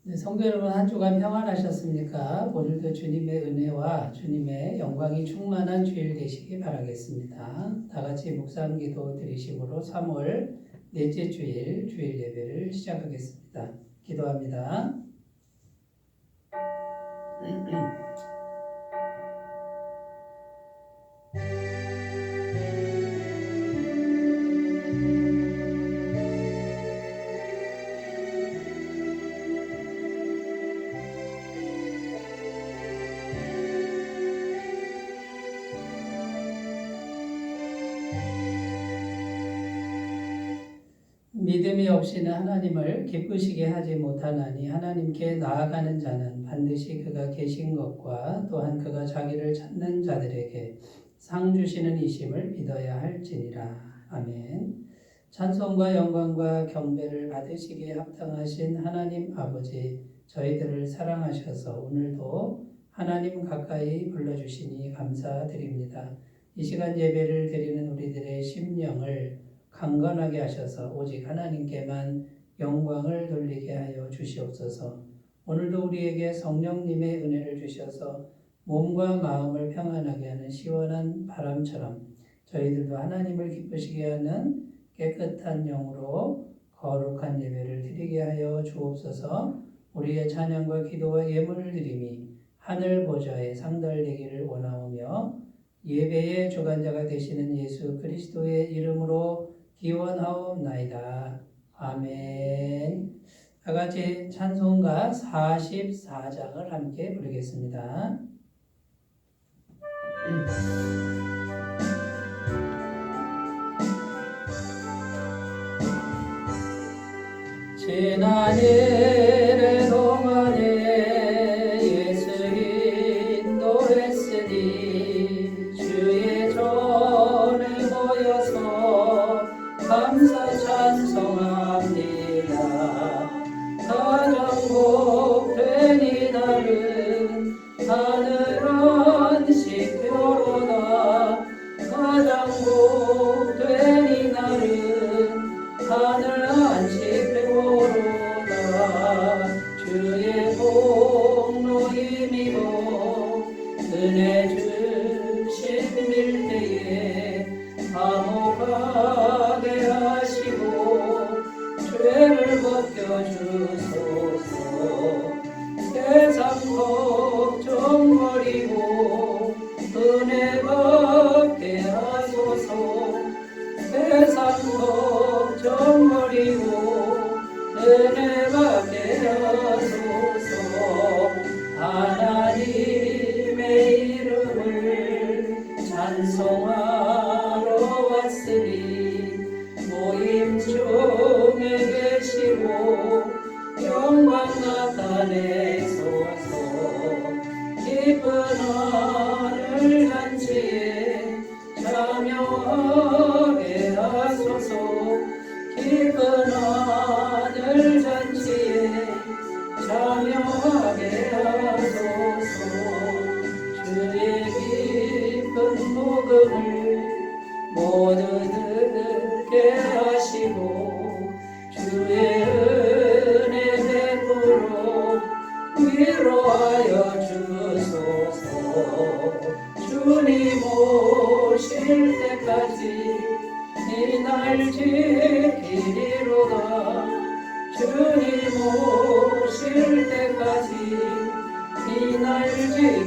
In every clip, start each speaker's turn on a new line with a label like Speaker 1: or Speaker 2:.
Speaker 1: 네, 성도 여러분 한 주간 평안하셨습니까? 오늘도 주님의 은혜와 주님의 영광이 충만한 주일 되시기 바라겠습니다. 다 같이 묵상 기도 드리심으로 3월 넷째 주일 예배를 시작하겠습니다. 기도합니다. 믿음이 없이는 하나님을 기쁘시게 하지 못하나니 하나님께 나아가는 자는 반드시 그가 계신 것과 또한 그가 자기를 찾는 자들에게 상 주시는 이심을 믿어야 할지니라. 아멘. 찬송과 영광과 경배를 받으시기에 합당하신 하나님 아버지, 저희들을 사랑하셔서 오늘도 하나님 가까이 불러주시니 감사드립니다. 이 시간 예배를 드리는 우리들의 심령을 강건하게 하셔서 오직 하나님께만 영광을 돌리게 하여 주시옵소서. 오늘도 우리에게 성령님의 은혜를 주셔서 몸과 마음을 평안하게 하는 시원한 바람처럼 저희들도 하나님을 기쁘시게 하는 깨끗한 영으로 거룩한 예배를 드리게 하여 주옵소서. 우리의 찬양과 기도와 예물을 드림이 하늘 보좌에 상달되기를 원하오며 예배의 주관자가 되시는 예수 그리스도의 이름으로 기원하옵나이다. 아멘. 다 같이 찬송가 44장을 함께 부르겠습니다. 지난 일의 동안에 예수 인도했으니 주의 전에 모여서 감사 찬송합니다. 가장 복된 이날은 하늘 안식교로다. 가장 복된 이날은 하늘 안식교로다. 주의 공로 힘입어 은혜 주신 일때에 감옥하게 하시고 죄를 벗겨주소서. 세상 걱정 버리고 은혜 받게 하소서. 세상 걱정 버리고 은혜 받게 하소서. 하나님의 이름을 찬송하러 왔으니 모임 중에 계시고 영광 나타내소서. 기쁜 하늘 잔치에 참여하게 하소서. 기쁜 하늘 잔치에 참여하게 하소서. 주의 기쁜 복음을 모두 듣게 하시고 주의 은혜 베풀어 위로하여 주소서. 주님 오실 때까지 이 날 지키리로다. 주님 오실 때까지 이 날 지키리로다.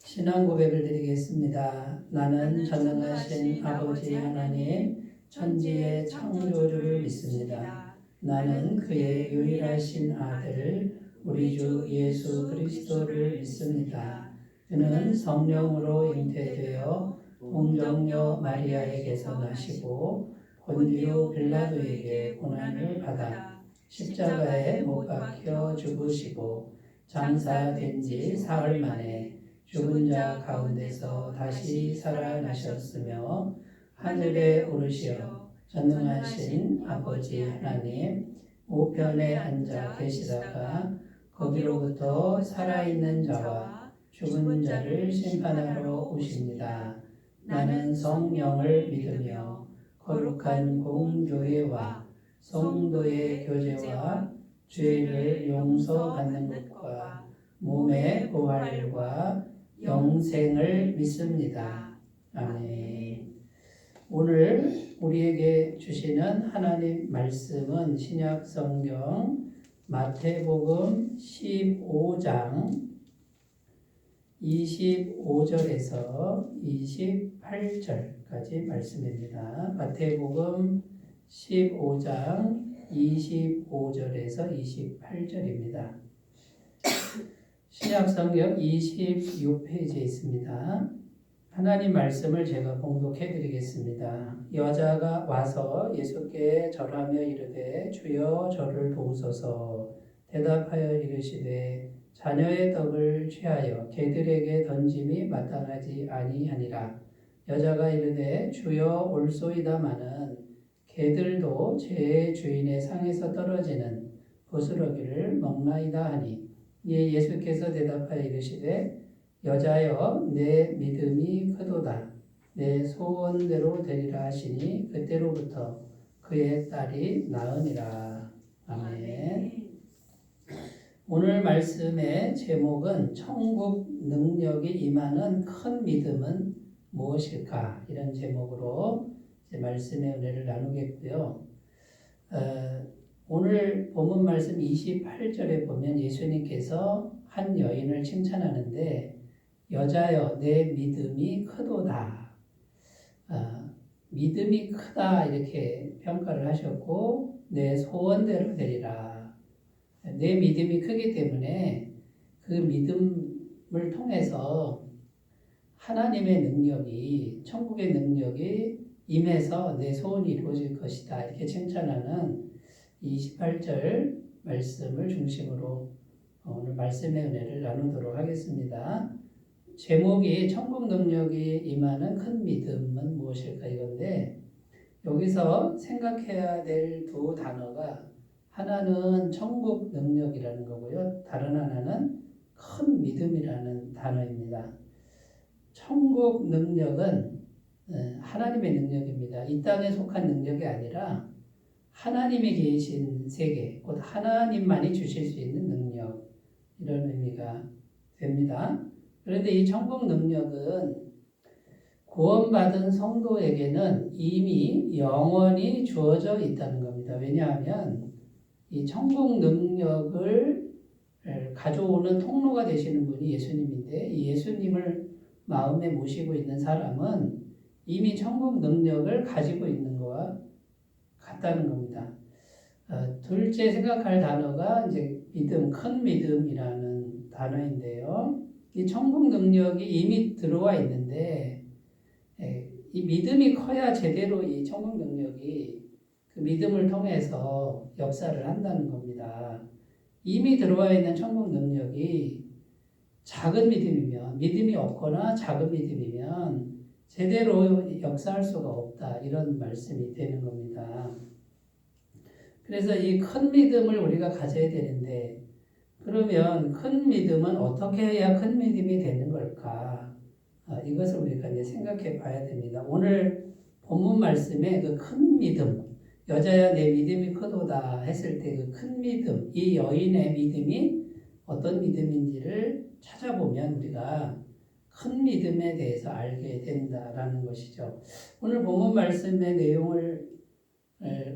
Speaker 1: 신앙 고백을 드리겠습니다. 나는 전능하신 아버지 하나님 천지의 창조주를 믿습니다. 나는 그의 유일하신 아들 우리 주 예수 그리스도를 믿습니다. 그는 성령으로 잉태되어 동정녀 마리아에게서 나시고 본디오 빌라도에게 고난을 받아 십자가에 못 박혀 죽으시고 장사된 지 사흘 만에 죽은 자 가운데서 다시 살아나셨으며 하늘에 오르시어 전능하신 아버지 하나님 우편에 앉아 계시다가 거기로부터 살아있는 자와 죽은 자를 심판하러 오십니다. 나는 성령을 믿으며 거룩한 공교회와 성도의 교제와 죄를 용서받는 것과 몸의 부활과 영생을 믿습니다. 아멘. 오늘 우리에게 주시는 하나님 말씀은 신약 성경 마태복음 15장 25절에서 28절까지 말씀입니다. 마태복음 15장 25절에서 28절입니다. 신약성경 26페이지에 있습니다. 하나님 말씀을 제가 봉독해 드리겠습니다. 여자가 와서 예수께 절하며 이르되 주여 저를 도우소서. 대답하여 이르시되 자녀의 떡을 취하여 개들에게 던짐이 마땅하지 아니하니라. 여자가 이르되 주여 올소이다마는 개들도 제 주인의 상에서 떨어지는 부스러기를 먹나이다 하니, 이에 예수께서 대답하여 이르시되 여자여 내 믿음이 크도다. 내 소원대로 되리라 하시니 그때로부터 그의 딸이 나으니라. 아멘. 오늘 말씀의 제목은 천국 능력이 임하는 큰 믿음은 무엇일까? 이런 제목으로 말씀의 은혜를 나누겠고요. 오늘 본문 말씀 28절에 보면 예수님께서 한 여인을 칭찬하는데 여자여 내 믿음이 크도다. 믿음이 크다 이렇게 평가를 하셨고 내 소원대로 되리라. 내 믿음이 크기 때문에 그 믿음을 통해서 하나님의 능력이 천국의 능력이 임해서 내 소원이 이루어질 것이다. 이렇게 칭찬하는 28절 말씀을 중심으로 오늘 말씀의 은혜를 나누도록 하겠습니다. 제목이 천국 능력이 임하는 큰 믿음은 무엇일까 이건데 여기서 생각해야 될 두 단어가 하나는 천국 능력이라는 거고요. 다른 하나는 큰 믿음이라는 단어입니다. 천국 능력은 하나님의 능력입니다. 이 땅에 속한 능력이 아니라 하나님이 계신 세계, 곧 하나님만이 주실 수 있는 능력, 이런 의미가 됩니다. 그런데 이 천국 능력은 구원받은 성도에게는 이미 영원히 주어져 있다는 겁니다. 왜냐하면 이 천국 능력을 가져오는 통로가 되시는 분이 예수님인데 이 예수님을 마음에 모시고 있는 사람은 이미 천국 능력을 가지고 있는 것과 같다는 겁니다. 둘째 생각할 단어가 이제 믿음, 큰 믿음이라는 단어인데요. 이 천국 능력이 이미 들어와 있는데 이 믿음이 커야 제대로 이 천국 능력이 그 믿음을 통해서 역사를 한다는 겁니다. 이미 들어와 있는 천국 능력이 작은 믿음이면, 믿음이 없거나 작은 믿음이면 제대로 역사할 수가 없다. 이런 말씀이 되는 겁니다. 그래서 이 큰 믿음을 우리가 가져야 되는데 그러면 큰 믿음은 어떻게 해야 큰 믿음이 되는 걸까? 이것을 우리가 이제 생각해 봐야 됩니다. 오늘 본문 말씀에 그 큰 믿음, 여자야 내 믿음이 크도다 했을 때 그 큰 믿음, 이 여인의 믿음이 어떤 믿음인지를 찾아보면 우리가 큰 믿음에 대해서 알게 된다라는 것이죠. 오늘 본문 말씀의 내용을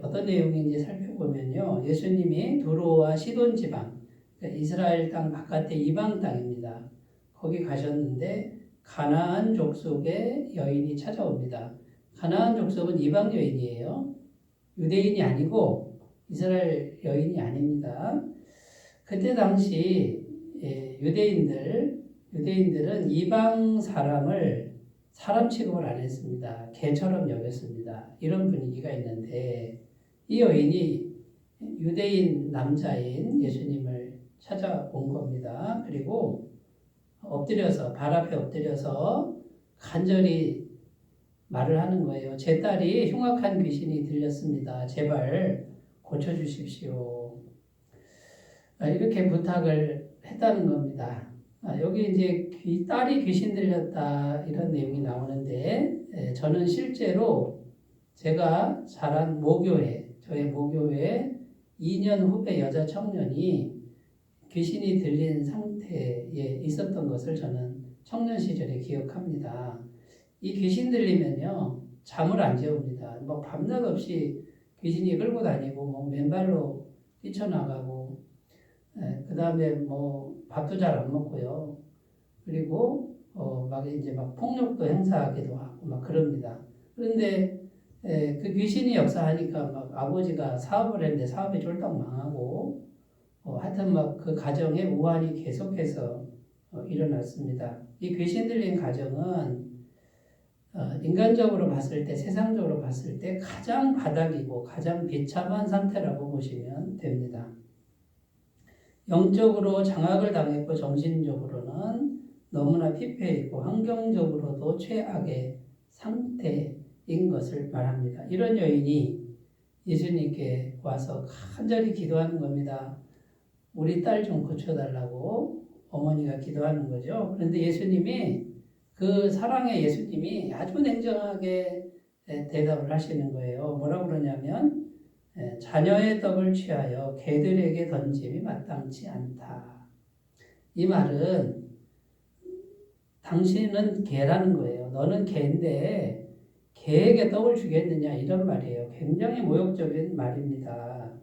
Speaker 1: 어떤 내용인지 살펴보면요. 예수님이 두로와 시돈 지방, 그러니까 이스라엘 땅 바깥의 이방 땅입니다. 거기 가셨는데 가나안 족속의 여인이 찾아옵니다. 가나안 족속은 이방 여인이에요. 유대인이 아니고 이스라엘 여인이 아닙니다. 그때 당시 유대인들은 이방 사람을 사람 취급을 안 했습니다. 개처럼 여겼습니다. 이런 분위기가 있는데 이 여인이 유대인 남자인 예수님을 찾아온 겁니다. 그리고 엎드려서 발 앞에 엎드려서 간절히 말을 하는 거예요. 제 딸이 흉악한 귀신이 들렸습니다. 제발 고쳐주십시오. 이렇게 부탁을 했다는 겁니다. 여기 이제 딸이 귀신 들렸다 이런 내용이 나오는데 저는 실제로 제가 자란 모교회, 저의 모교회 2년 후배 여자 청년이 귀신이 들린 상태에 있었던 것을 저는 청년 시절에 기억합니다. 이 귀신 들리면요, 잠을 안 재웁니다. 뭐 밤낮 없이 귀신이 끌고 다니고, 뭐 맨발로 뛰쳐나가고, 그 다음에 뭐 밥도 잘 안 먹고요. 그리고 막 이제 막 폭력도 행사하기도 하고 막 그럽니다. 그런데 그 귀신이 역사하니까 막 아버지가 사업을 했는데 사업이 쫄딱 망하고 하여튼 막 그 가정에 우환이 계속해서 일어났습니다. 이 귀신 들린 가정은 인간적으로 봤을 때, 세상적으로 봤을 때 가장 바닥이고 가장 비참한 상태라고 보시면 됩니다. 영적으로 장악을 당했고 정신적으로는 너무나 피폐해 있고 환경적으로도 최악의 상태인 것을 말합니다. 이런 여인이 예수님께 와서 간절히 기도하는 겁니다. 우리 딸 좀 고쳐달라고 어머니가 기도하는 거죠. 그런데 예수님이 그 사랑의 예수님이 아주 냉정하게 대답을 하시는 거예요. 뭐라고 그러냐면 자녀의 떡을 취하여 개들에게 던짐이 마땅치 않다. 이 말은 당신은 개라는 거예요. 너는 개인데 개에게 떡을 주겠느냐 이런 말이에요. 굉장히 모욕적인 말입니다.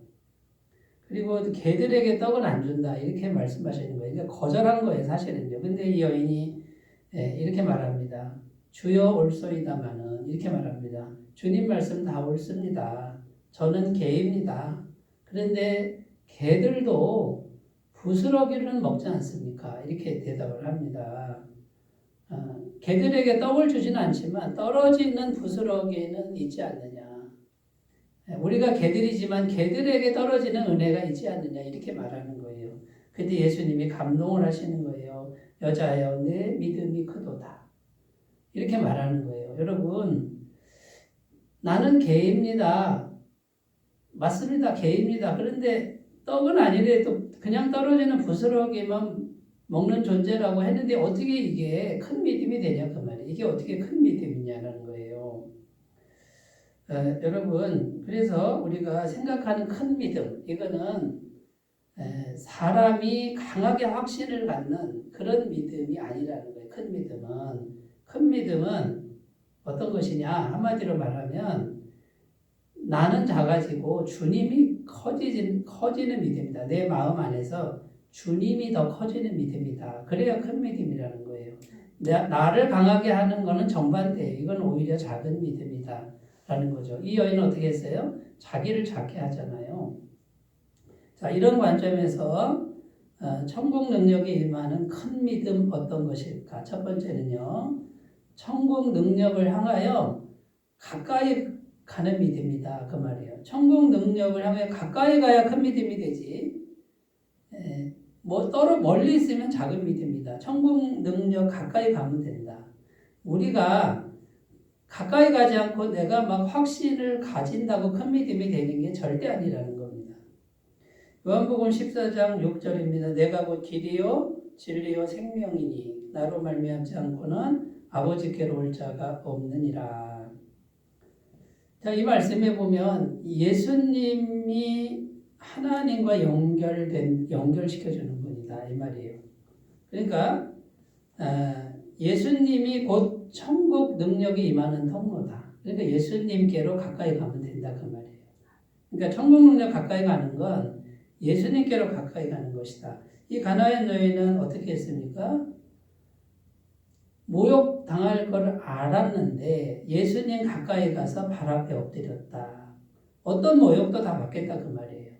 Speaker 1: 그리고 개들에게 떡은 안 준다 이렇게 말씀하시는 거예요. 그러니까 거절한 거예요 사실은요. 근데 이 여인이 이렇게 말합니다. 주여 올소이다마는 이렇게 말합니다. 주님 말씀 다 옳습니다. 저는 개입니다. 그런데 개들도 부스러기는 먹지 않습니까? 이렇게 대답을 합니다. 개들에게 떡을 주지는 않지만 떨어지는 부스러기는 있지 않느냐. 우리가 개들이지만 개들에게 떨어지는 은혜가 있지 않느냐 이렇게 말하는 거예요. 근데 예수님이 감동을 하시는 거예요. 여자여 내 믿음이 크도다. 이렇게 말하는 거예요. 여러분 나는 개입니다. 맞습니다. 개입니다. 그런데 떡은 아니래도 그냥 떨어지는 부스러기만 먹는 존재라고 했는데 어떻게 이게 큰 믿음이 되냐 그 말이에요. 이게 어떻게 큰 믿음이냐는 거예요. 여러분 그래서 우리가 생각하는 큰 믿음 이거는 사람이 강하게 확신을 갖는 그런 믿음이 아니라는 거예요. 큰 믿음은 어떤 것이냐 한마디로 말하면 나는 작아지고 주님이 커지는 믿음이다. 내 마음 안에서 주님이 더 커지는 믿음이다. 그래야 큰 믿음이라는 거예요. 나를 강하게 하는 것은 정반대예요. 이건 오히려 작은 믿음이다 라는 거죠. 이 여인은 어떻게 했어요? 자기를 작게 하잖아요. 자, 이런 관점에서 천국 능력에 임하는 큰 믿음 어떤 것일까? 첫 번째는요. 천국 능력을 향하여 가까이 가는 믿음이다. 그 말이에요. 천국 능력을 향해 가까이 가야 큰 믿음이 되지. 멀리 있으면 작은 믿음이다. 천국 능력 가까이 가면 된다. 우리가 가까이 가지 않고 내가 막 확신을 가진다고 큰 믿음이 되는 게 절대 아니라는 겁니다. 요한복음 14장 6절입니다. 내가 곧 길이요 진리요 생명이니 나로 말미암지 않고는 아버지께로 올 자가 없느니라. 자, 이 말씀에 보면 예수님이 하나님과 연결시켜주는 분이다 이 말이에요. 그러니까 예수님이 곧 천국 능력이 임하는 통로다. 그러니까 예수님께로 가까이 가면 된다 그 말이에요. 그러니까 천국 능력 가까이 가는 건 예수님께로 가까이 가는 것이다. 이 가나안 여인은 어떻게 했습니까? 모욕 당할 걸 알았는데 예수님 가까이 가서 발 앞에 엎드렸다. 어떤 모욕도 다 받겠다 그 말이에요.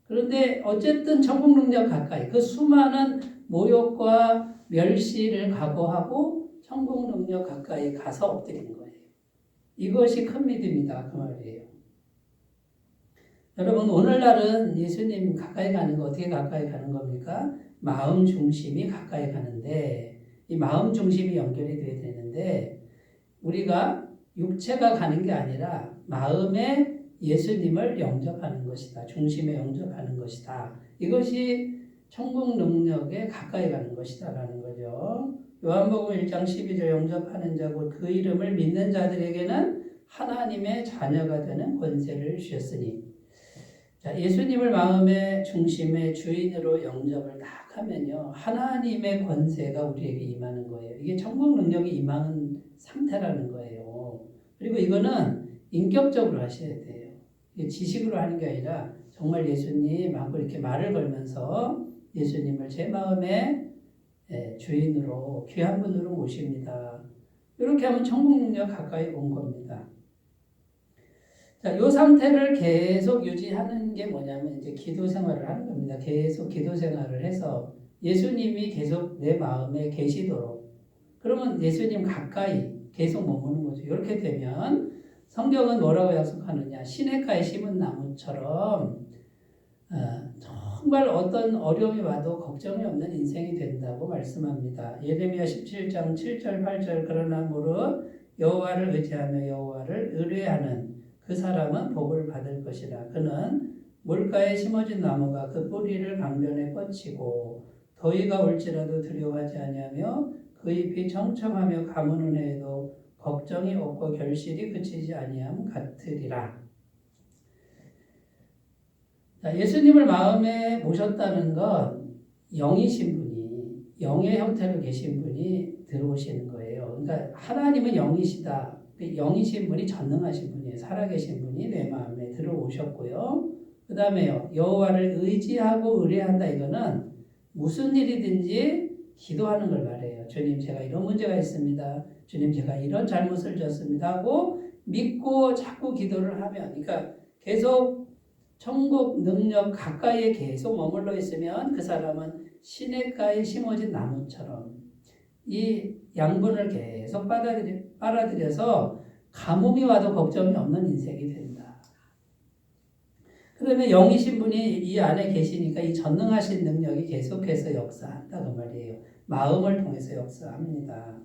Speaker 1: 그런데 어쨌든 천국 능력 가까이 그 수많은 모욕과 멸시를 각오하고 천국 능력 가까이 가서 엎드린 거예요. 이것이 큰 믿음이다 그 말이에요. 여러분 오늘날은 예수님 가까이 가는 거 어떻게 가까이 가는 겁니까? 마음 중심이 가까이 가는데 이 마음 중심이 연결이 돼야 되는데 우리가 육체가 가는 게 아니라 마음에 예수님을 영접하는 것이다. 중심에 영접하는 것이다. 이것이 천국 능력에 가까이 가는 것이다 라는 거죠. 요한복음 1장 12절 영접하는 자 곧 그 이름을 믿는 자들에게는 하나님의 자녀가 되는 권세를 주셨으니. 자, 예수님을 마음의 중심의 주인으로 영접을 딱 하면요, 하나님의 권세가 우리에게 임하는 거예요. 이게 천국 능력이 임하는 상태라는 거예요. 그리고 이거는 인격적으로 하셔야 돼요. 이게 지식으로 하는 게 아니라 정말 예수님하고 이렇게 말을 걸면서 예수님을 제 마음의 주인으로 귀한 분으로 모십니다. 이렇게 하면 천국 능력 가까이 온 겁니다. 자, 이 상태를 계속 유지하는 게 뭐냐면 이제 기도 생활을 하는 겁니다. 계속 기도 생활을 해서 예수님이 계속 내 마음에 계시도록. 그러면 예수님 가까이 계속 머무는 거죠. 이렇게 되면 성경은 뭐라고 약속하느냐? 시냇가에 심은 나무처럼 정말 어떤 어려움이 와도 걱정이 없는 인생이 된다고 말씀합니다. 예레미야 17장 7절 8절 그러나 무릇 여호와를 의지하며 여호와를 의뢰하는 그 사람은 복을 받을 것이라. 그는 물가에 심어진 나무가 그 뿌리를 강변에 뻗치고 더위가 올지라도 두려워하지 아니하며 그 잎이 청청하며 가무는 해에도 걱정이 없고 결실이 그치지 아니함 같으리라. 자, 예수님을 마음에 모셨다는 건 영이신 분이, 영의 형태로 계신 분이 들어오시는 거예요. 그러니까 하나님은 영이시다. 영이신 분이 전능하신 분이에요. 살아계신 분이 내 마음에 들어오셨고요. 그 다음에요, 여호와를 의지하고 의뢰한다. 이거는 무슨 일이든지 기도하는 걸 말해요. 주님, 제가 이런 문제가 있습니다. 주님, 제가 이런 잘못을 졌습니다 하고 믿고 자꾸 기도를 하면, 그러니까 계속 천국 능력 가까이에 계속 머물러 있으면 그 사람은 시냇가에 심어진 나무처럼 이 양분을 계속 빨아들여서 가뭄이 와도 걱정이 없는 인생이 된다. 그러면 영이신 분이 이 안에 계시니까 이 전능하신 능력이 계속해서 역사한다 그 말이에요. 마음을 통해서 역사합니다.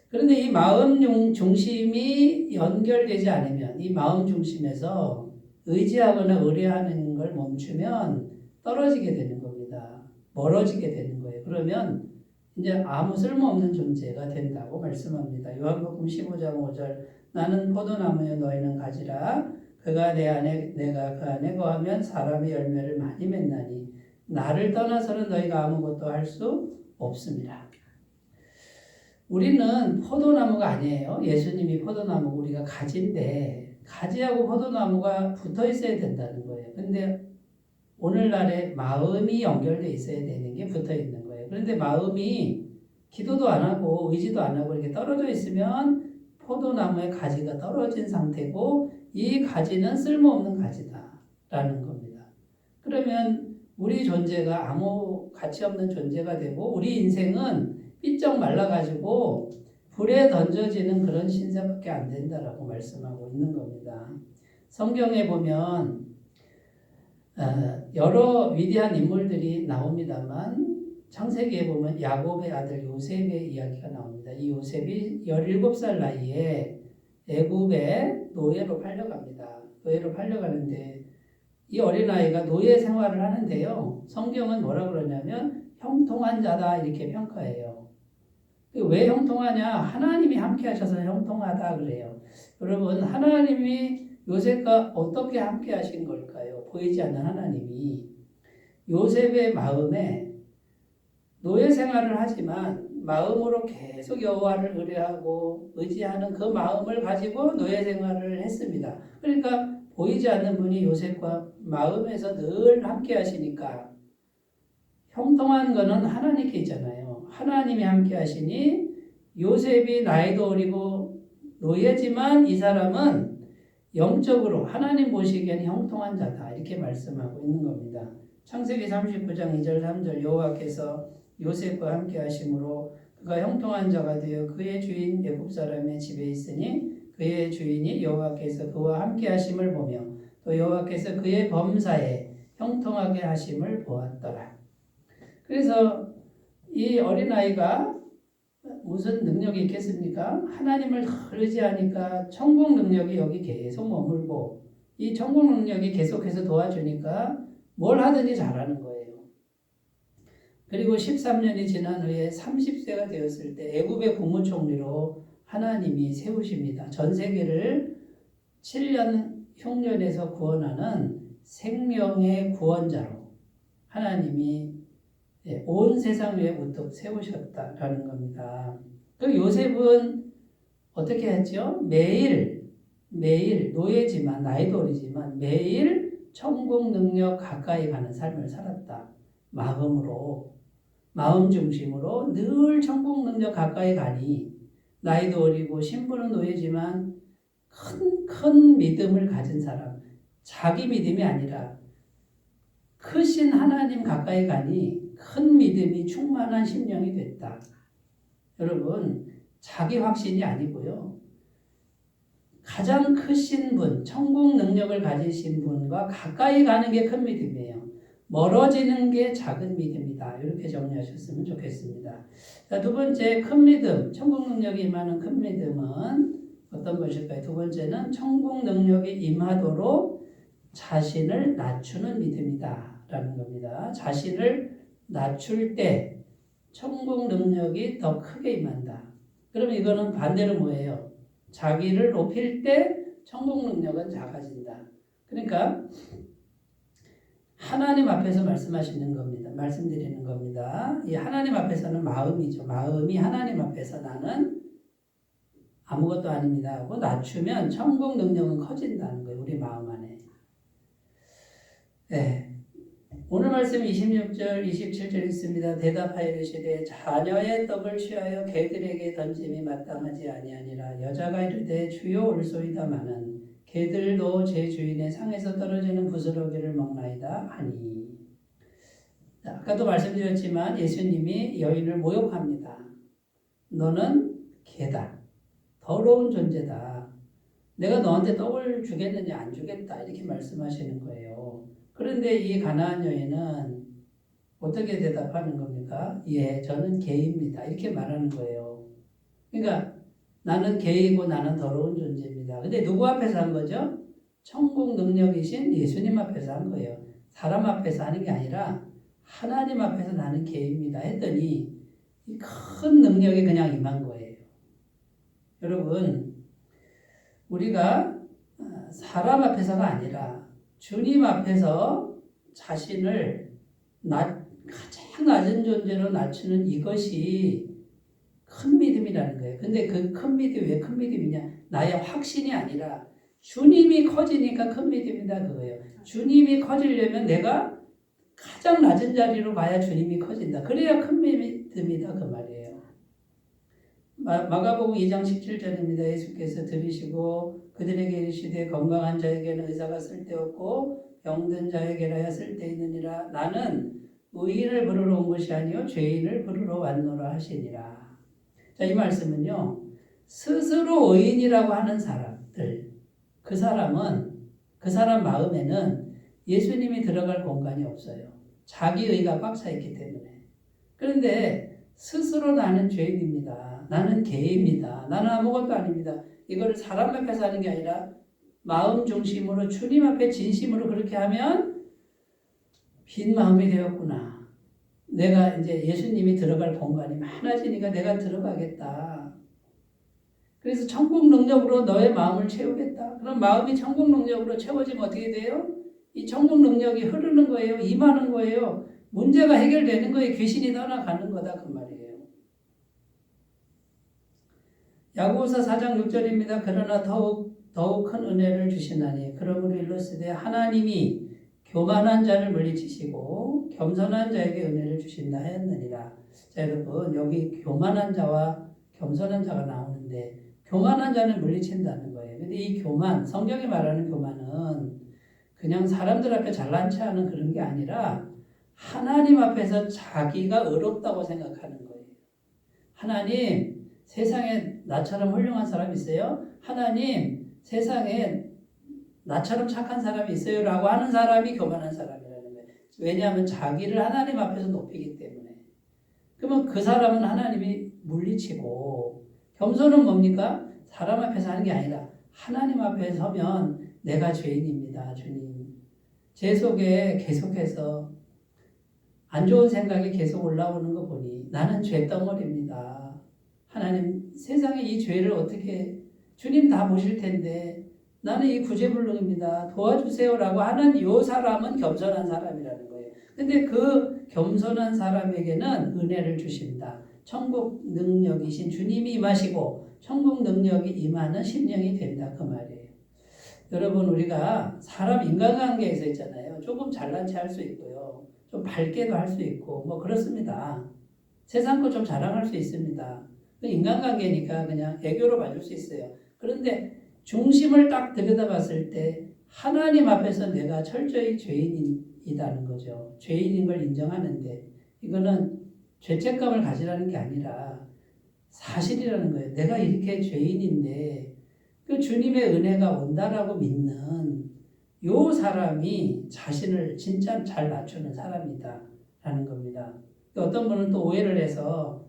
Speaker 1: 그런데 이 마음 중심이 연결되지 않으면, 이 마음 중심에서 의지하거나 의뢰하는 걸 멈추면 떨어지게 되는 겁니다. 멀어지게 되는 거예요. 그러면 이제 아무 쓸모없는 존재가 된다고 말씀합니다. 요한복음 15장 5절 나는 포도나무여 너희는 가지라. 그가 내 안에 내가 그 안에 거하면 사람의 열매를 많이 맺나니 나를 떠나서는 너희가 아무것도 할 수 없습니다. 우리는 포도나무가 아니에요. 예수님이 포도나무고 우리가 가지인데 가지하고 포도나무가 붙어 있어야 된다는 거예요. 근데 오늘날에 마음이 연결돼 있어야 되는 게 붙어 있는 거예요. 그런데 마음이 기도도 안 하고 의지도 안 하고 이렇게 떨어져 있으면 포도나무의 가지가 떨어진 상태고 이 가지는 쓸모없는 가지다라는 겁니다. 그러면 우리 존재가 아무 가치 없는 존재가 되고 우리 인생은 삐쩍 말라가지고 불에 던져지는 그런 신세밖에 안 된다라고 말씀하고 있는 겁니다. 성경에 보면 여러 위대한 인물들이 나옵니다만 창세기에 보면 야곱의 아들 요셉의 이야기가 나옵니다. 이 요셉이 17살 나이에 애굽의 노예로 팔려갑니다. 노예로 팔려가는데 이 어린아이가 노예 생활을 하는데요. 성경은 뭐라 그러냐면 형통한 자다 이렇게 평가해요. 왜 형통하냐? 하나님이 함께 하셔서 형통하다 그래요. 여러분, 하나님이 요셉과 어떻게 함께 하신 걸까요? 보이지 않는 하나님이 요셉의 마음에 노예 생활을 하지만 마음으로 계속 여호와를 의뢰하고 의지하는 그 마음을 가지고 노예 생활을 했습니다. 그러니까 보이지 않는 분이 요셉과 마음에서 늘 함께 하시니까 형통한 거는 하나님께 있잖아요. 하나님이 함께 하시니 요셉이 나이도 어리고 노예지만 이 사람은 영적으로 하나님 보시기엔 형통한 자다 이렇게 말씀하고 있는 겁니다. 창세기 39장 2절 3절 여호와께서 요셉과 함께 하심으로 그가 형통한 자가 되어 그의 주인 애굽 사람의 집에 있으니 그의 주인이 여호와께서 그와 함께 하심을 보며 또 여호와께서 그의 범사에 형통하게 하심을 보았더라. 그래서 이 어린아이가 무슨 능력이 있겠습니까? 하나님을 의지하니까 천국 능력이 여기 계속 머물고 이 천국 능력이 계속해서 도와주니까 뭘 하든지 잘하는 거예요. 그리고 13년이 지난 후에 30세가 되었을 때 애굽의 국무총리로 하나님이 세우십니다. 전 세계를 7년 흉년에서 구원하는 생명의 구원자로 하나님이 온 세상 위에 우뚝 세우셨다라는 겁니다. 그 요셉은 어떻게 했죠? 매일 노예지만 나이도 어리지만 매일 천국 능력 가까이 가는 삶을 살았다. 마음 중심으로 늘 천국 능력 가까이 가니 나이도 어리고 신분은 노예지만 큰 믿음을 가진 사람, 자기 믿음이 아니라 크신 하나님 가까이 가니 큰 믿음이 충만한 심령이 됐다. 여러분, 자기 확신이 아니고요. 가장 크신 분, 천국 능력을 가지신 분과 가까이 가는 게 큰 믿음이에요. 멀어지는 게 작은 믿음이다. 이렇게 정리하셨으면 좋겠습니다. 자, 두 번째, 큰 믿음, 천국 능력이 임하는 큰 믿음은 어떤 것일까요? 두 번째는 천국 능력이 임하도록 자신을 낮추는 믿음이다. 라는 겁니다. 자신을 낮출 때 천국 능력이 더 크게 임한다. 그럼 이거는 반대로 뭐예요? 자기를 높일 때 천국 능력은 작아진다. 그러니까 하나님 앞에서 말씀드리는 겁니다. 이 하나님 앞에서는 마음이죠. 마음이 하나님 앞에서 나는 아무것도 아닙니다 하고 낮추면 천국 능력은 커진다는 거예요. 우리 마음 안에. 네. 오늘 말씀 26절, 27절 있습니다. 대답하여 이르시되 자녀의 떡을 취하여 개들에게 던짐이 마땅하지 아니하니라. 여자가 이르되 주여 올소이다마는 개들도 제 주인의 상에서 떨어지는 부스러기를 먹나이다 하니. 아까도 말씀드렸지만 예수님이 여인을 모욕합니다. 너는 개다. 더러운 존재다. 내가 너한테 떡을 주겠느냐 안 주겠다 이렇게 말씀하시는 거예요. 그런데 이 가나안 여인은 어떻게 대답하는 겁니까? 예, 저는 개입니다. 이렇게 말하는 거예요. 그러니까 나는 개이고 나는 더러운 존재입니다. 근데 누구 앞에서 한 거죠? 천국 능력이신 예수님 앞에서 한 거예요. 사람 앞에서 하는 게 아니라 하나님 앞에서 나는 개입니다 했더니 이 큰 능력이 그냥 임한 거예요. 여러분, 우리가 사람 앞에서가 아니라 주님 앞에서 자신을 가장 낮은 존재로 낮추는 이것이 큰 믿음이라는 거예요. 근데 그 큰 믿음이 왜 큰 믿음이냐? 나의 확신이 아니라 주님이 커지니까 큰 믿음이다 그거예요. 주님이 커지려면 내가 가장 낮은 자리로 가야 주님이 커진다. 그래야 큰 믿음이다 그 말이에요. 마가복음 2장 17절입니다. 예수께서 들으시고 그들에게 이르시되 건강한 자에게는 의사가 쓸데없고 병든 자에게라야 쓸데있느니라. 나는 의인을 부르러 온 것이 아니요 죄인을 부르러 왔노라 하시니라. 자, 이 말씀은요. 스스로 의인이라고 하는 사람들, 그 사람 마음에는 예수님이 들어갈 공간이 없어요. 자기 의가 꽉 차 있기 때문에. 그런데 스스로 나는 죄인입니다. 나는 개입니다. 나는 아무것도 아닙니다. 이거를 사람 앞에서 하는 게 아니라 마음 중심으로 주님 앞에 진심으로 그렇게 하면 빈 마음이 되었구나. 내가 이제 예수님이 들어갈 공간이 많아지니까 내가 들어가겠다. 그래서 천국 능력으로 너의 마음을 채우겠다. 그럼 마음이 천국 능력으로 채워지면 어떻게 돼요? 이 천국 능력이 흐르는 거예요. 임하는 거예요. 문제가 해결되는 거예요. 귀신이 떠나가는 거다 그 말이에요. 야고보서 4장 6절입니다. 그러나 더욱 큰 은혜를 주시나니 그러므로 일러스되 하나님이 교만한 자를 물리치시고 겸손한 자에게 은혜를 주신다 하였느니라. 자, 여러분 여기 교만한 자와 겸손한 자가 나오는데 교만한 자는 물리친다는 거예요. 근데 이 교만, 성경이 말하는 교만은 그냥 사람들 앞에 잘난 체하는 그런 게 아니라 하나님 앞에서 자기가 의롭다고 생각하는 거예요. 하나님, 세상에 나처럼 훌륭한 사람 있어요? 하나님, 세상에 나처럼 착한 사람이 있어요? 라고 하는 사람이 교만한 사람이라는 거예요. 왜냐하면 자기를 하나님 앞에서 높이기 때문에. 그러면 그 사람은 하나님이 물리치고, 겸손은 뭡니까? 사람 앞에서 하는 게 아니라 하나님 앞에 서면 내가 죄인입니다, 주님. 제 속에 계속해서 안 좋은 생각이 계속 올라오는 거 보니 나는 죄덩어리입니다. 하나님, 세상에 이 죄를 어떻게, 주님 다 보실 텐데 나는 이 구제불능입니다. 도와주세요라고 하는 요 사람은 겸손한 사람이라는 거예요. 근데 그 겸손한 사람에게는 은혜를 주신다. 천국 능력이신 주님이 임하시고 천국 능력이 임하는 심령이 된다. 그 말이에요. 여러분, 우리가 사람 인간관계에서 있잖아요. 조금 잘난 체 할 수 있고요. 좀 밝게도 할 수 있고 뭐 그렇습니다. 세상 거 좀 자랑할 수 있습니다. 인간관계니까 그냥 애교로 봐줄 수 있어요. 그런데 중심을 딱 들여다봤을 때 하나님 앞에서 내가 철저히 죄인이다는 거죠. 죄인인 걸 인정하는데 이거는 죄책감을 가지라는 게 아니라 사실이라는 거예요. 내가 이렇게 죄인인데 그 주님의 은혜가 온다라고 믿는 요 사람이 자신을 진짜 잘 낮추는 사람이다라는 겁니다. 어떤 분은 또 오해를 해서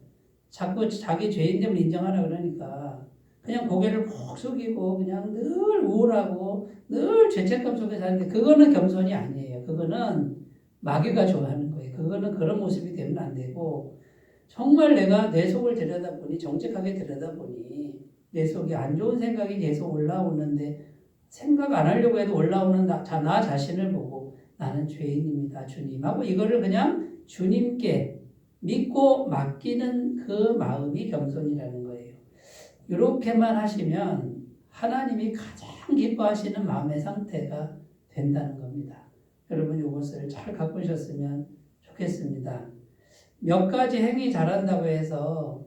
Speaker 1: 자꾸 자기 죄인됨을 인정하라 그러니까 그냥 고개를 푹 숙이고 그냥 늘 우울하고 늘 죄책감 속에 사는데 그거는 겸손이 아니에요. 그거는 마귀가 좋아하는 거예요. 그거는 그런 모습이 되면 안 되고 정말 내가 내 속을 들여다보니 정직하게 들여다보니 내 속에 안 좋은 생각이 계속 올라오는데 생각 안 하려고 해도 올라오는 나 자신을 보고 나는 죄인입니다. 주님 하고 이거를 그냥 주님께 믿고 맡기는 그 마음이 겸손이라는 거예요. 이렇게만 하시면 하나님이 가장 기뻐하시는 마음의 상태가 된다는 겁니다. 여러분 이것을 잘 갖고 오셨으면 좋겠습니다. 몇 가지 행위 잘한다고 해서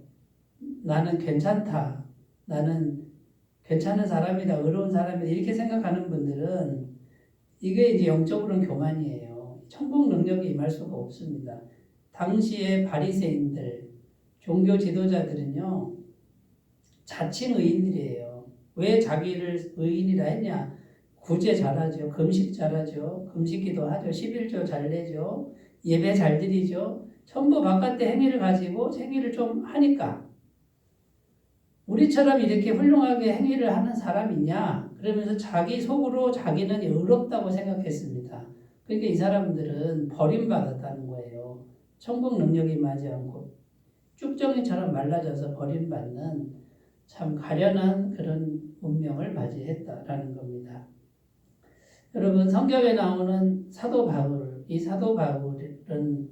Speaker 1: 나는 괜찮다. 나는 괜찮은 사람이다. 의로운 사람이다. 이렇게 생각하는 분들은 이게 이제 영적으로는 교만이에요. 천국 능력이 임할 수가 없습니다. 당시의 바리새인들, 종교 지도자들은요, 자칭 의인들이에요. 왜 자기를 의인이라 했냐? 구제 잘하죠. 금식 잘하죠. 금식기도 하죠. 11조 잘 내죠. 예배 잘 드리죠. 전부 바깥의 행위를 가지고 행위를 좀 하니까 우리처럼 이렇게 훌륭하게 행위를 하는 사람 있냐? 그러면서 자기 속으로 자기는 의롭다고 생각했습니다. 그러니까 이 사람들은 버림받았다는 거예요. 천국 능력이 임하지 않고 쭉정이처럼 말라져서 버림받는 참 가련한 그런 운명을 맞이했다라는 겁니다. 여러분, 성경에 나오는 사도 바울, 이 사도 바울은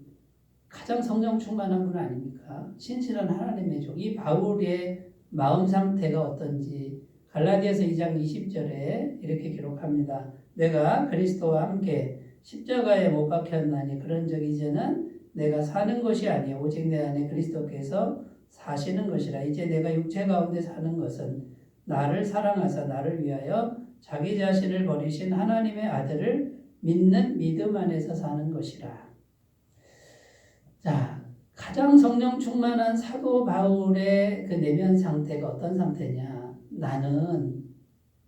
Speaker 1: 가장 성령 충만한 분 아닙니까? 신실한 하나님의 종. 이 바울의 마음 상태가 어떤지 갈라디아서 2장 20절에 이렇게 기록합니다. 내가 그리스도와 함께 십자가에 못 박혔나니 그런적 이제는 내가 사는 것이 아니요 오직 내 안에 그리스도께서 사시는 것이라. 이제 내가 육체 가운데 사는 것은 나를 사랑하사 나를 위하여 자기 자신을 버리신 하나님의 아들을 믿는 믿음 안에서 사는 것이라. 자, 가장 성령 충만한 사도 바울의 그 내면 상태가 어떤 상태냐? 나는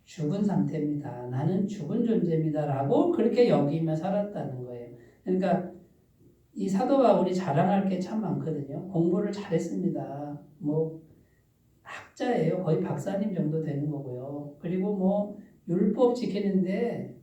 Speaker 1: 죽은 상태입니다. 나는 죽은 존재입니다. 라고 그렇게 여기며 살았다는 거예요. 그러니까 이 사도 바울이 자랑할 게 참 많거든요. 공부를 잘했습니다. 뭐 학자예요. 거의 박사님 정도 되는 거고요. 그리고 뭐 율법 지키는데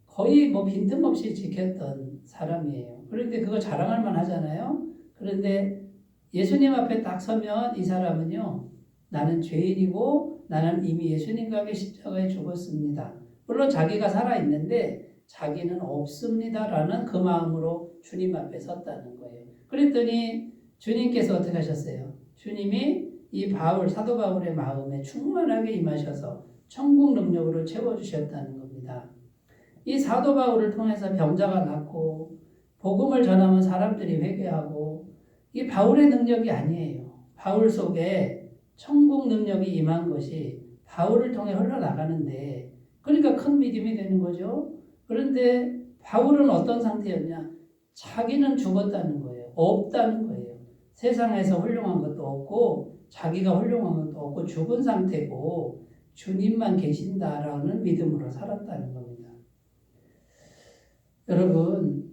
Speaker 1: 거의 뭐 빈틈없이 지켰던 사람이에요. 그런데 그거 자랑할 만하잖아요. 그런데 예수님 앞에 딱 서면 이 사람은요, 나는 죄인이고 나는 이미 예수님과 함께 십자가에 죽었습니다. 물론 자기가 살아있는데 자기는 없습니다라는 그 마음으로 주님 앞에 섰다는 거예요. 그랬더니 주님께서 어떻게 하셨어요? 주님이 이 바울, 사도 바울의 마음에 충만하게 임하셔서 천국 능력으로 채워주셨다는 겁니다. 이 사도 바울을 통해서 병자가 낫고 복음을 전하면 사람들이 회개하고 이 바울의 능력이 아니에요. 바울 속에 천국 능력이 임한 것이 바울을 통해 흘러나가는데 그러니까 큰 믿음이 되는 거죠. 그런데 바울은 어떤 상태였냐? 자기는 죽었다는 거예요. 없다는 거예요. 세상에서 훌륭한 것도 없고 자기가 훌륭한 것도 없고 죽은 상태고 주님만 계신다라는 믿음으로 살았다는 겁니다. 여러분,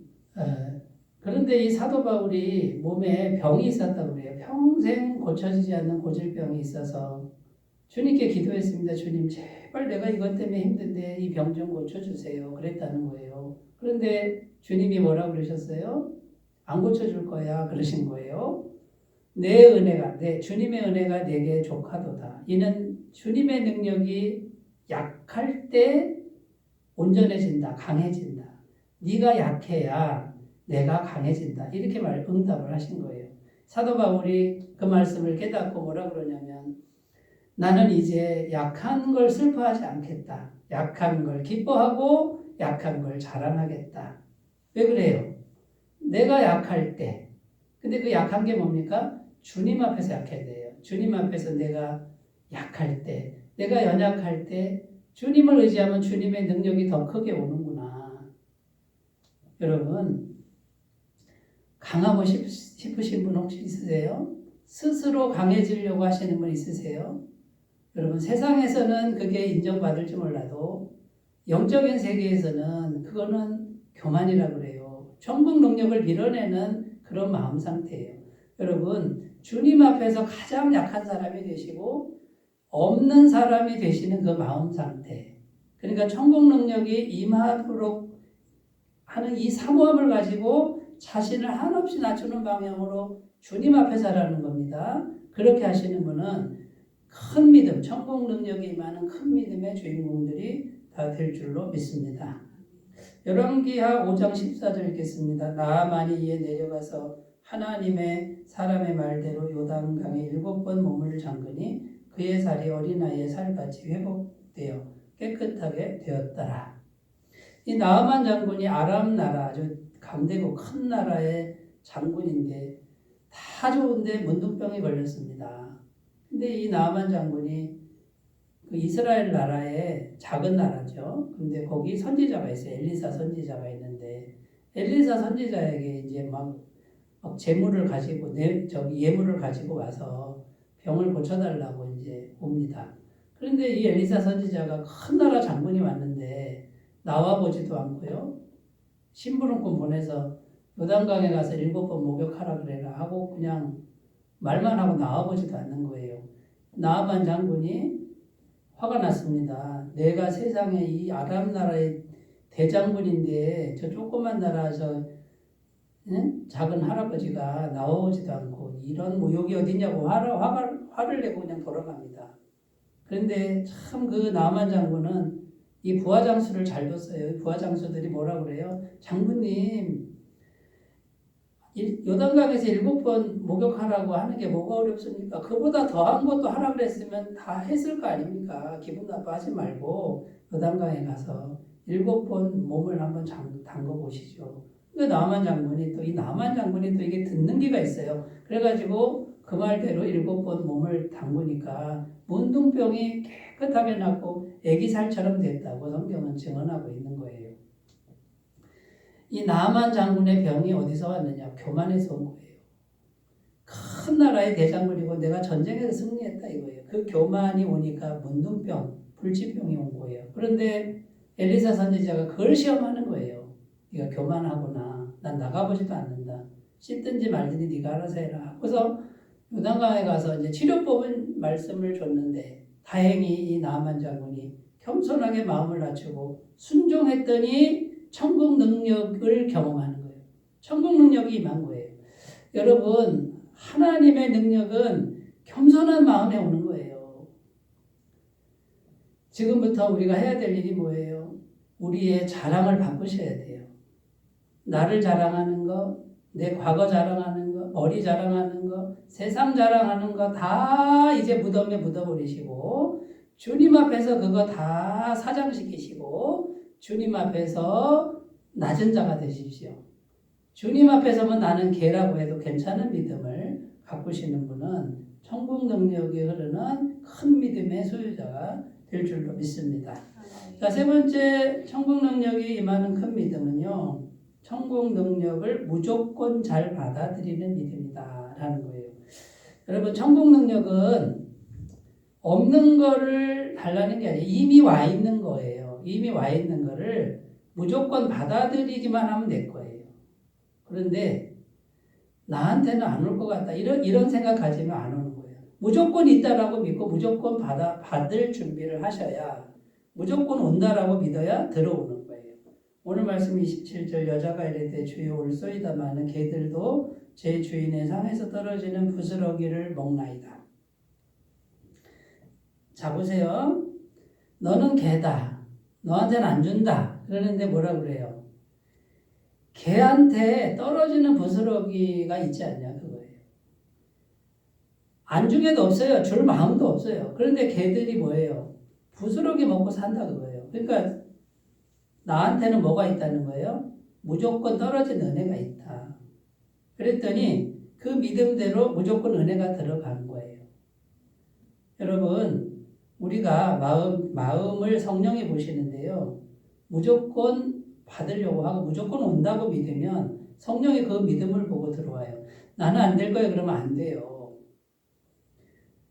Speaker 1: 그런데 이 사도 바울이 몸에 병이 있었다고 그래요. 평생 고쳐지지 않는 고질병이 있어서 주님께 기도했습니다. 주님, 제발 내가 이것 때문에 힘든데 이 병 좀 고쳐주세요. 그랬다는 거예요. 그런데 주님이 뭐라고 그러셨어요? 안 고쳐줄 거야 그러신 거예요. 내 은혜가 주님의 은혜가 내게 족하도다. 이는 주님의 능력이 약할 때 온전해진다, 강해진다. 네가 약해야 내가 강해진다. 이렇게 응답을 하신 거예요. 사도 바울이 그 말씀을 깨닫고 뭐라 그러냐면 나는 이제 약한 걸 슬퍼하지 않겠다. 약한 걸 기뻐하고 약한 걸 자랑하겠다. 왜 그래요? 내가 약할 때. 근데 그 약한 게 뭡니까? 주님 앞에서 약해야 돼요. 주님 앞에서 내가 약할 때, 내가 연약할 때 주님을 의지하면 주님의 능력이 더 크게 오는구나. 여러분, 강하고 싶으신 분 혹시 있으세요? 스스로 강해지려고 하시는 분 있으세요? 여러분, 세상에서는 그게 인정받을지 몰라도 영적인 세계에서는 그거는 교만이라 그래요. 천국 능력을 밀어내는 그런 마음 상태예요. 여러분, 주님 앞에서 가장 약한 사람이 되시고 없는 사람이 되시는 그 마음 상태. 그러니까 천국 능력이 임하도록 하는 이 사모함을 가지고 자신을 한없이 낮추는 방향으로 주님 앞에 살아가는 겁니다. 그렇게 하시는 분은 큰 믿음, 천국 능력이 임하는 큰 믿음의 주인공들이 다 될 줄로 믿습니다. 열왕기하 5장 14절 읽겠습니다. 나아만이 이에 내려가서 하나님의 사람의 말대로 요단강에 7번 몸을 잠그니 그의 살이 어린아이의 살같이 회복되어 깨끗하게 되었더라. 이 나아만 장군이 아람 나라 아주 강대국 큰 나라의 장군인데 다 좋은데 문둥병이 걸렸습니다. 근데 이 나아만 장군이 그 이스라엘 나라의 작은 나라죠. 근데 거기 선지자가 있어요. 엘리사 선지자가 있는데 엘리사 선지자에게 이제 막 재물을 가지고 예물을 가지고 와서 병을 고쳐달라고 이제 옵니다. 그런데 이 엘리사 선지자가 큰 나라 장군이 왔는데 나와 보지도 않고요. 심부름꾼 보내서 요단강에 가서 7번 목욕하라 그래라 하고 그냥 말만 하고 나와 보지도 않는 거예요. 나아만 장군이 화가 났습니다. 내가 세상에 이 아람 나라의 대장군인데 저 조그만 나라에서 작은 할아버지가 나오지도 않고 이런 모욕이 어디냐고 화를 내고 그냥 돌아갑니다. 그런데 참 그 나만 장군은 이 부하장수를 잘 뒀어요. 부하장수들이 뭐라 그래요? 장군님, 요단강에서 7번 목욕하라고 하는 게 뭐가 어렵습니까? 그보다 더한 것도 하라 그랬으면 다 했을 거 아닙니까? 기분 나빠하지 말고 요단강에 가서 7번 몸을 한번 담궈 보시죠. 그 나만 장군이 또 이게 듣는 기가 있어요. 그래가지고 그 말대로 7번 몸을 담그니까 문둥병이 깨끗하게 낫고 애기살처럼 됐다고 성경은 증언하고 있는 거예요. 이 나만 장군의 병이 어디서 왔느냐? 교만에서 온 거예요. 큰 나라의 대장군이고 내가 전쟁에서 승리했다 이거예요. 그 교만이 오니까 문둥병, 불치병이 온 거예요. 그런데 엘리사 선지자가 그걸 시험하는 거예요. 네가 교만하구나. 난 나가보지도 않는다. 씻든지 말든지 네가 알아서 해라. 그래서 요단강에 가서 이제 치료법은 말씀을 줬는데 다행히 이 나만 장군이 겸손하게 마음을 낮추고 순종했더니 천국 능력을 경험하는 거예요. 천국 능력이 임한 거예요. 여러분, 하나님의 능력은 겸손한 마음에 오는 거예요. 지금부터 우리가 해야 될 일이 뭐예요? 우리의 자랑을 바꾸셔야 돼요. 나를 자랑하는 거, 내 과거 자랑하는 거, 머리 자랑하는 거, 세상 자랑하는 거 다 이제 무덤에 묻어버리시고 주님 앞에서 그거 다 사장시키시고 주님 앞에서 낮은 자가 되십시오. 주님 앞에서만 나는 개라고 해도 괜찮은 믿음을 가꾸시는 분은 천국 능력이 흐르는 큰 믿음의 소유자가 될 줄로 믿습니다. 자, 세 번째 천국 능력이 임하는 큰 믿음은요. 천국 능력을 무조건 잘 받아들이는 믿음이다 라는 거예요. 여러분, 천국 능력은 없는 거를 달라는 게 아니라 이미 와 있는 거예요. 이미 와 있는 거를 무조건 받아들이기만 하면 될 거예요. 그런데 나한테는 안 올 것 같다. 이런 생각 가지면 안 오는 거예요. 무조건 있다라고 믿고 무조건 받을 준비를 하셔야 무조건 온다라고 믿어야 들어오는 거예요. 오늘 말씀 27절 여자가 이르되 주여 올소이다마는 개들도 제 주인의 상에서 떨어지는 부스러기를 먹나이다. 자 보세요. 너는 개다. 너한테는 안 준다. 그러는데 뭐라 그래요? 개한테 떨어지는 부스러기가 있지 않냐 그거예요. 안 주게도 없어요. 줄 마음도 없어요. 그런데 개들이 뭐예요? 부스러기 먹고 산다 그거예요. 그러니까 나한테는 뭐가 있다는 거예요? 무조건 떨어진 은혜가 있다. 그랬더니 그 믿음대로 무조건 은혜가 들어간 거예요. 여러분 우리가 마음을 성령이 보시는데요. 무조건 받으려고 하고 무조건 온다고 믿으면 성령이 그 믿음을 보고 들어와요. 나는 안 될 거예요. 그러면 안 돼요.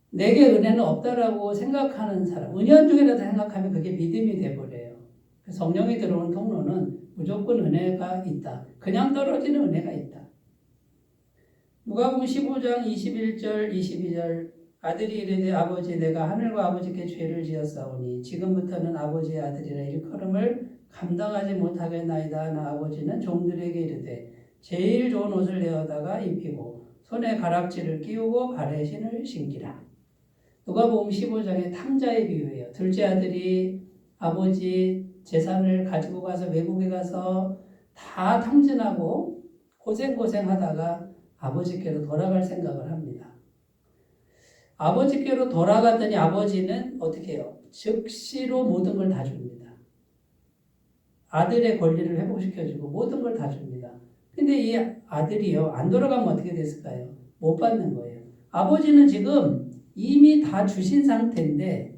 Speaker 1: 내게 은혜는 없다라고 생각하는 사람, 은연중이라도 생각하면 그게 믿음이 돼버려요. 성령이 들어오는 통로는 무조건 은혜가 있다. 그냥 떨어지는 은혜가 있다. 누가복음 15장 21절 22절 아들이 이르되 아버지 내가 하늘과 아버지께 죄를 지었사오니 지금부터는 아버지의 아들이라 일컬음을 감당하지 못하겠나이다 하나 아버지는 종들에게 이르되 제일 좋은 옷을 내어다가 입히고 손에 가락지를 끼우고 발에 신을 신기라. 누가복음 15장의 탕자의 비유예요. 둘째 아들이 아버지 재산을 가지고 가서 외국에 가서 다 탕진하고 고생하다가 아버지께로 돌아갈 생각을 합니다. 아버지께로 돌아갔더니 아버지는 어떻게 해요? 즉시로 모든 걸 다 줍니다. 아들의 권리를 회복시켜주고 모든 걸 다 줍니다. 근데 이 아들이요, 안 돌아가면 어떻게 됐을까요? 못 받는 거예요. 아버지는 지금 이미 다 주신 상태인데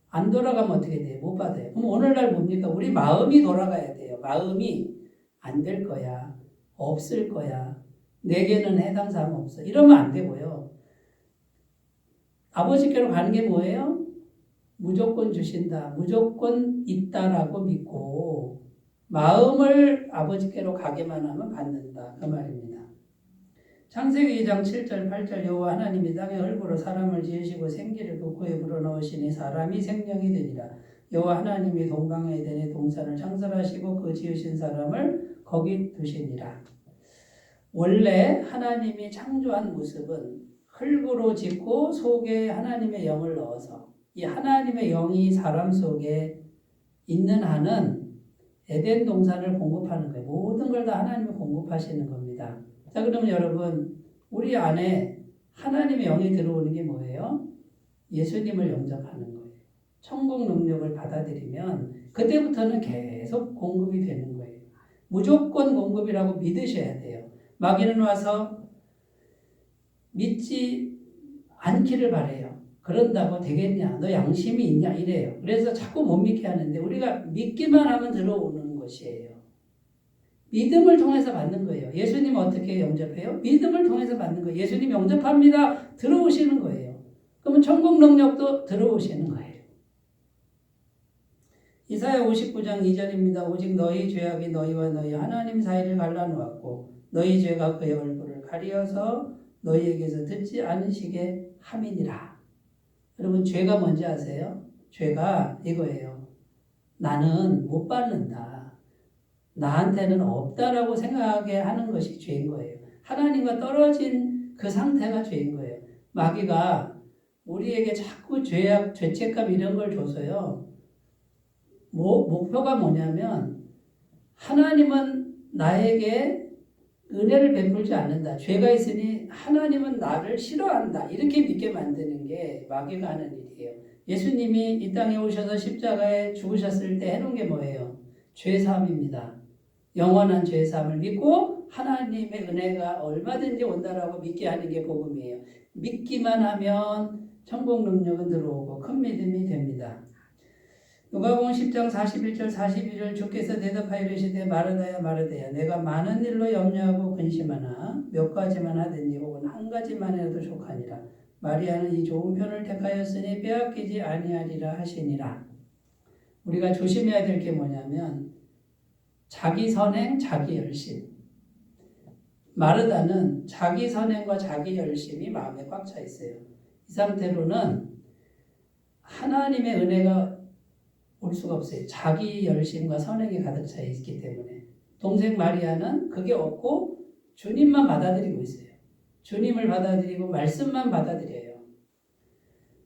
Speaker 1: 안 돌아가면 어떻게 돼요? 못 받아요. 그럼 오늘날 뭡니까? 우리 마음이 돌아가야 돼요. 마음이 안 될 거야. 없을 거야. 내게는 해당 사항 없어. 이러면 안 되고요. 아버지께로 가는 게 뭐예요? 무조건 주신다. 무조건 있다라고 믿고 마음을 아버지께로 가게만 하면 받는다. 그 말입니다. 창세기 2장 7절 8절 여호와 하나님이 땅의 흙으로 사람을 지으시고 생기를 그 코에 불어넣으시니 사람이 생명이 되니라. 여호와 하나님이 동방의 에덴의 동산을 창설하시고 그 지으신 사람을 거기 두시니라. 원래 하나님이 창조한 모습은 흙으로 짓고 속에 하나님의 영을 넣어서 이 하나님의 영이 사람 속에 있는 한은 에덴 동산을 공급하는 거예요. 모든 걸 다 하나님이 공급하시는 겁니다. 자, 그러면 여러분 우리 안에 하나님의 영이 들어오는 게 뭐예요? 예수님을 영접하는 거예요. 천국 능력을 받아들이면 그때부터는 계속 공급이 되는 거예요. 무조건 공급이라고 믿으셔야 돼요. 마귀는 와서 믿지 않기를 바래요. 그런다고 되겠냐? 너 양심이 있냐? 이래요. 그래서 자꾸 못 믿게 하는데 우리가 믿기만 하면 들어오는 것이에요. 믿음을 통해서 받는 거예요. 예수님 어떻게 영접해요? 믿음을 통해서 받는 거예요. 예수님 영접합니다. 들어오시는 거예요. 그러면 천국 능력도 들어오시는 거예요. 이사야 59장 2절입니다. 오직 너희 죄악이 너희와 너희 하나님 사이를 갈라놓았고 너희 죄가 그의 얼굴을 가리어서 너희에게서 듣지 않으시게 함이니라. 여러분 죄가 뭔지 아세요? 죄가 이거예요. 나는 못 받는다. 나한테는 없다라고 생각하게 하는 것이 죄인 거예요. 하나님과 떨어진 그 상태가 죄인 거예요. 마귀가 우리에게 자꾸 죄악, 죄책감 이런 걸 줘서요. 목표가 뭐냐면 하나님은 나에게 은혜를 베풀지 않는다. 죄가 있으니 하나님은 나를 싫어한다. 이렇게 믿게 만드는 게 마귀가 하는 일이에요. 예수님이 이 땅에 오셔서 십자가에 죽으셨을 때 해놓은 게 뭐예요? 죄사함입니다. 영원한 죄사함을 믿고 하나님의 은혜가 얼마든지 온다라고 믿게 하는 게 복음이에요. 믿기만 하면 천국 능력은 들어오고 큰 믿음이 됩니다. 누가복음 10장 41절 42절 주께서 대답하여 이르시되 마르다야 내가 많은 일로 염려하고 근심하나 몇 가지만 하든지 혹은 한 가지만 해도 족하니라. 마리아는 이 좋은 편을 택하였으니 빼앗기지 아니하리라 하시니라. 우리가 조심해야 될 게 뭐냐면 자기 선행, 자기 열심. 마르다는 자기 선행과 자기 열심이 마음에 꽉 차 있어요. 이 상태로는 하나님의 은혜가 볼 수가 없어요. 자기 열심과 선행이 가득 차 있기 때문에. 동생 마리아는 그게 없고 주님만 받아들이고 있어요. 주님을 받아들이고 말씀만 받아들여요.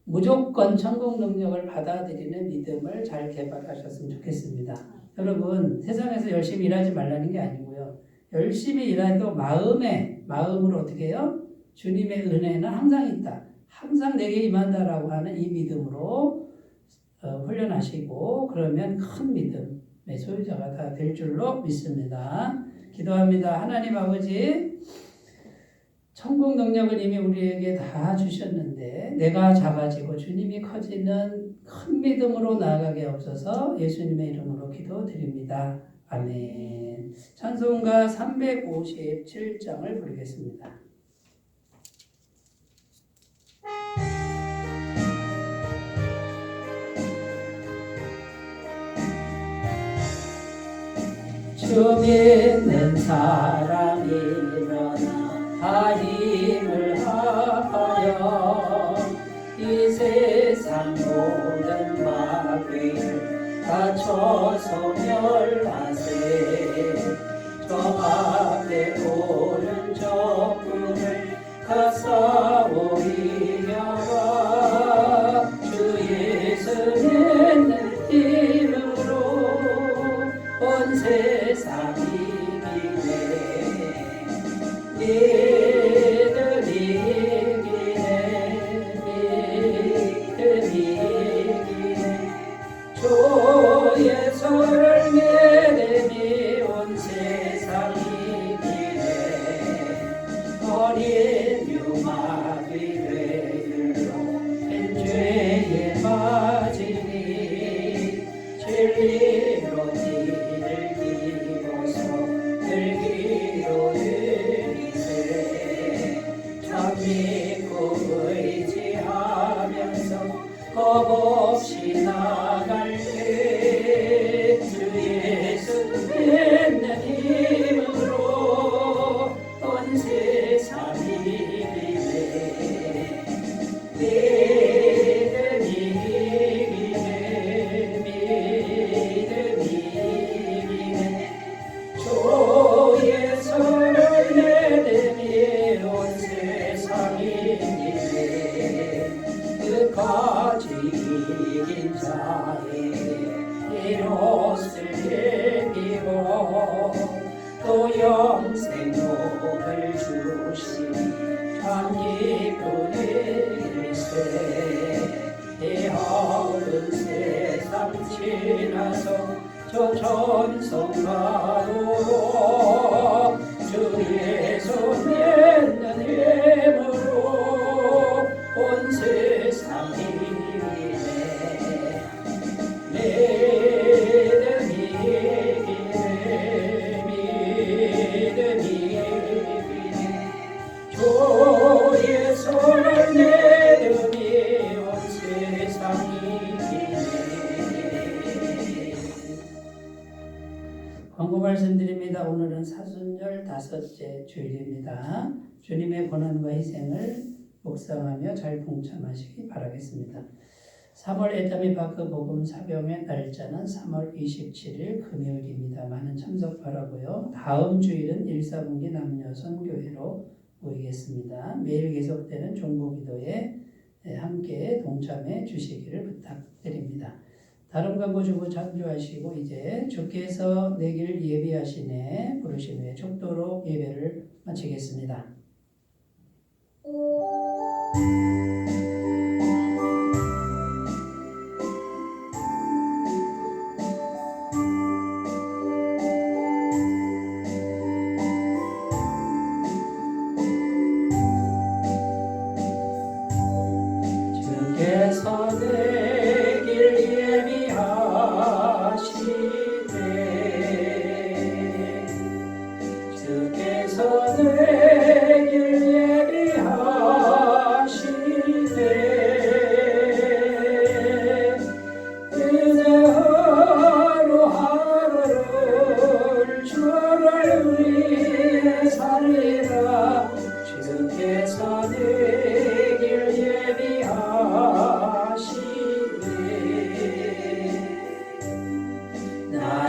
Speaker 1: 무조건 천국 능력을 받아들이는 믿음을 잘 개발하셨으면 좋겠습니다. 여러분, 세상에서 열심히 일하지 말라는 게 아니고요. 열심히 일해도 마음으로 어떻게 해요? 주님의 은혜는 항상 있다. 항상 내게 임한다라고 하는 이 믿음으로 훈련하시고 그러면 큰 믿음의 소유자가 다 될 줄로 믿습니다. 기도합니다. 하나님 아버지, 천국 능력을 이미 우리에게 다 주셨는데 내가 작아지고 주님이 커지는 큰 믿음으로 나아가게 없어서 예수님의 이름으로 기도드립니다. 아멘. 찬송가 357장을 부르겠습니다. 주 믿는 사람이 일어나 다 힘을 합하여 이 세상 모든 마귀를 다 소멸하세. 저 앞에 오른쪽 문을 다 싸워 이겨라. 주 예수 믿는 이름으로 온 세상 주의 손을 내리니 온 세상이 이기네. 어린 유마귀 되들로 죄에 빠지니 진리로 뒤를 기고서 들기로 들이세. 참 믿고 의지하면서 겁없이 나갈 때 주 예수 믿는 힘으로 온 세상이 이기네. 믿음이 이기네. 주의 손을 내리니 온 세상이 이기네. 끝까지 이긴 자에게 이롯을 얘기고 또 영생 복을 주시니 참 기쁜 일세. 이 어른 세상 지나서 저 천성가로 주 예수 믿는 힘으로 온 세상이 주의 손을 내리니 온 세상이 광고 말씀드립니다. 오늘은 사순절 5째 주일입니다. 주님의 고난과 희생을 묵상하며 잘 동참하시기 바라겠습니다. 3월 에타미 파크 복음 사병의 날짜는 3월 27일 금요일입니다. 많은 참석 바라고요. 다음 주일은 1사분기 남녀 선교회로 모이겠습니다. 매일 계속되는 종고기도에 함께 동참해 주시기를 부탁드립니다. 다른 광고 주고 참조하시고 이제 주께서 내길 예비하시네 부르신 후에 촉도로 예배를 마치겠습니다. 주께서 내길 예비하시네. 주께서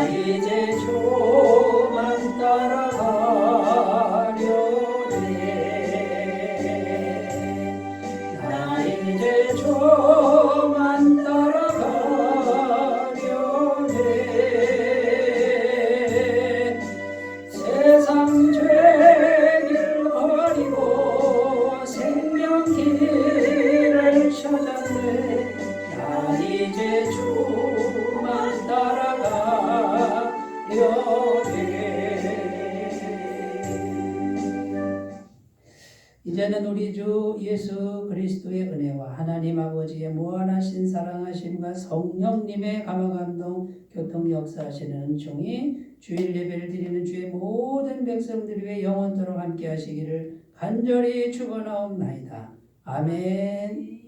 Speaker 1: 이제 조만 따라가려네 나 이제 조만 따라가려네 세상 죄길 버리고 생명 길을 찾았네 나 이제 주만 따라가려네 이제는 우리 주 예수 그리스도의 은혜와 하나님 아버지의 무한하신 사랑하심과 성령님의 감화감동 교통 역사하시는 은총이 주일 예배를 드리는 주의 모든 백성들 위해 영원토록 함께 하시기를 간절히 축원하옵나이다. 아멘.